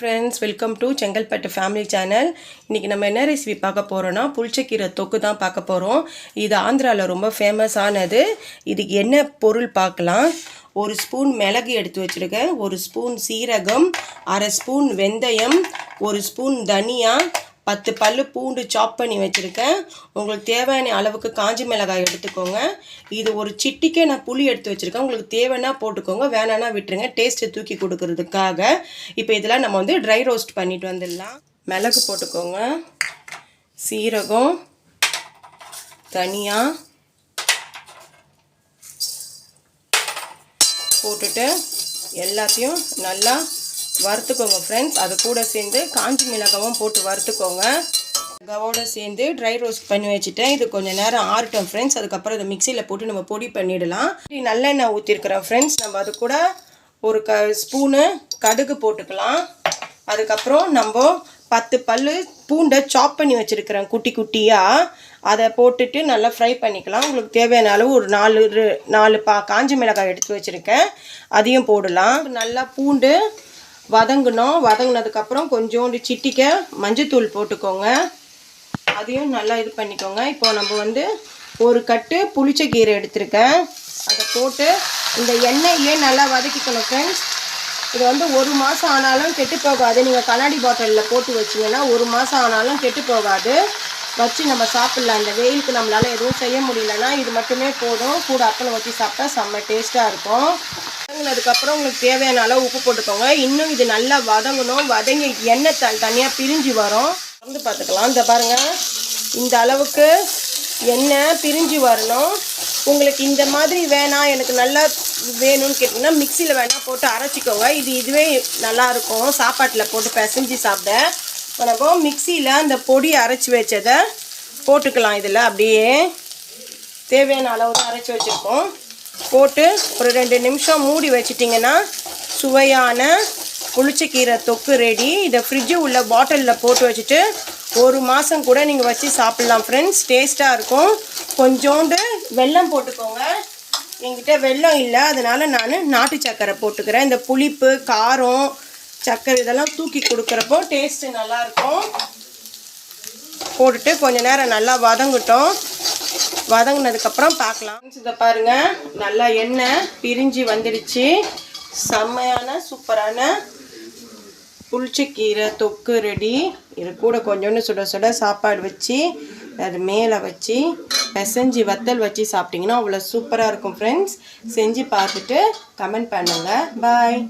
Friends welcome to Chengalpattu family channel. இன்றைக்கி நம்ம என்ன ரெசிபி பார்க்க போகிறோன்னா புளிச்சக்கீரை தொக்கு தான் பார்க்க போகிறோம். இது ஆந்திராவில் ரொம்ப ஃபேமஸானது. இதுக்கு என்ன பொருள் பார்க்கலாம். ஒரு ஸ்பூன் மிளகு எடுத்து வச்சுருக்கேன், ஒரு ஸ்பூன் சீரகம், அரை ஸ்பூன் வெந்தயம், ஒரு ஸ்பூன் தனியா, 10 பல்லு பூண்டு சாப் பண்ணி வச்சுருக்கேன். உங்களுக்கு தேவையான அளவுக்கு காஞ்சி மிளகாய் எடுத்துக்கோங்க. இது ஒரு சிட்டிக்கே நான் புளி எடுத்து வச்சுருக்கேன். உங்களுக்கு தேவைன்னா போட்டுக்கோங்க, வேணான்னா விட்டுருங்க, டேஸ்ட்டு தூக்கி கொடுக்கறதுக்காக. இப்போ இதெல்லாம் நம்ம வந்து ட்ரை ரோஸ்ட் பண்ணிட்டு வந்துடலாம். மிளகு போட்டுக்கோங்க, சீரகம், தனியா போட்டுட்டு எல்லாத்தையும் நல்லா வறுத்துக்கோங்க ஃப்ரெண்ட்ஸ். அது கூட சேர்ந்து காஞ்சி மிளகாவும் போட்டு வறுத்துக்கோங்க. மிளகாவோடு சேர்ந்து ட்ரை ரோஸ்ட் பண்ணி வச்சுட்டேன். இது கொஞ்சம் நேரம் ஆறட்டும் ஃப்ரெண்ட்ஸ். அதுக்கப்புறம் இதை மிக்சியில் போட்டு நம்ம பொடி பண்ணிடலாம். நல்லெண்ணெய் ஊற்றிருக்கிறோம் ஃப்ரெண்ட்ஸ். நம்ம அது கூட ஒரு ஸ்பூனு கடுகு போட்டுக்கலாம். அதுக்கப்புறம் நம்ம 10 பல்லு பூண்டை சாப் பண்ணி வச்சுருக்கிறேன் குட்டி குட்டியாக. அதை போட்டுட்டு நல்லா ஃப்ரை பண்ணிக்கலாம். உங்களுக்கு தேவையான அளவு ஒரு 4 காஞ்சி மிளகாய் எடுத்து வச்சுருக்கேன், அதையும் போடலாம். நல்லா பூண்டு வதங்கணும். வதங்கினதுக்கப்புறம் கொஞ்சோண்டு சிட்டிக்க மஞ்சத்தூள் போட்டுக்கோங்க, அதையும் நல்லா இது பண்ணிக்கோங்க. இப்போ நம்ம வந்து ஒரு கட்டு புளிச்சக்கீரை எடுத்திருக்கேன், அதை போட்டு இந்த எண்ணெயிலே நல்லா வதக்கிக்கணும் ஃப்ரெண்ட்ஸ். இது வந்து 1 மாதம் ஆனாலும் கெட்டு போகாது. நீங்கள் கண்ணாடி பாட்டிலில் போட்டு வச்சிங்கன்னா 1 மாதம் ஆனாலும் கெட்டு போகாது. வச்சு நம்ம சாப்பிட்லாம். இந்த வெயிலுக்கு நம்மளால் எதுவும் செய்ய முடியலன்னா இது மட்டுமே போதும். கூட அப்பளம் வச்சு சாப்பிட்டா செம்ம டேஸ்ட்டாக இருக்கும். வதங்கினதுக்கப்புறம் உங்களுக்கு தேவையான அளவு உப்பு போட்டுக்கோங்க. இன்னும் இது நல்லா வதங்கணும். வதங்கி எண்ணெய் தனியாக பிரிஞ்சு வரும். வந்து பார்த்துக்கலாம். இந்த பாருங்கள், இந்த அளவுக்கு எண்ணெய் பிரிஞ்சு வரணும். உங்களுக்கு இந்த மாதிரி வேணாம், எனக்கு நல்லா வேணும்னு கேட்டிங்கன்னா மிக்சியில் வேணால் போட்டு அரைச்சிக்கோங்க. இதுவே நல்லாயிருக்கும் சாப்பாட்டில் போட்டு பிசைஞ்சு சாப்பிட. நம்ம மிக்சியில் அந்த பொடி அரைச்சி வச்சதை போட்டுக்கலாம். இதில் அப்படியே தேவையான அளவு தான் அரைச்சி வச்சுருக்கோம். போட்டு ஒரு 2 நிமிஷம் மூடி வச்சிட்டிங்கன்னா சுவையான புளிச்சக்கீரை தொக்கு ரெடி. இதை ஃப்ரிட்ஜு உள்ள பாட்டிலில் போட்டு வச்சுட்டு 1 மாதம் கூட நீங்கள் வச்சு சாப்பிட்லாம் ஃப்ரெண்ட்ஸ். டேஸ்ட்டாக இருக்கும். கொஞ்சோண்டு வெல்லம் போட்டுக்கோங்க. என்கிட்ட வெல்லம் இல்லை, அதனால் நான் நாட்டு சர்க்கரை போட்டுக்கிறேன். இந்த புளிப்பு, காரம், சர்க்கரை இதெல்லாம் தூக்கி கொடுக்குறப்போ டேஸ்ட்டு நல்லாயிருக்கும். போட்டுட்டு கொஞ்சம் நேரம் நல்லா வதங்கட்டும். வதங்கினதுக்கப்புறம் பார்க்கலாம். இதை பாருங்கள், நல்லா எண்ணெய் பிரிஞ்சு வந்துடுச்சு. செம்மையான சூப்பரான புளிச்சக்கீரை தொக்கு ரெடி. இது கூட கொஞ்சோண்டு சுட சுட சாப்பாடு வச்சு அது மேலே வச்சு பிசைஞ்சு வத்தல் வச்சு சாப்பிட்டிங்கன்னா அவ்வளோ சூப்பராக இருக்கும் ஃப்ரெண்ட்ஸ். செஞ்சு பார்த்துட்டு கமெண்ட் பண்ணுங்கள். பாய்.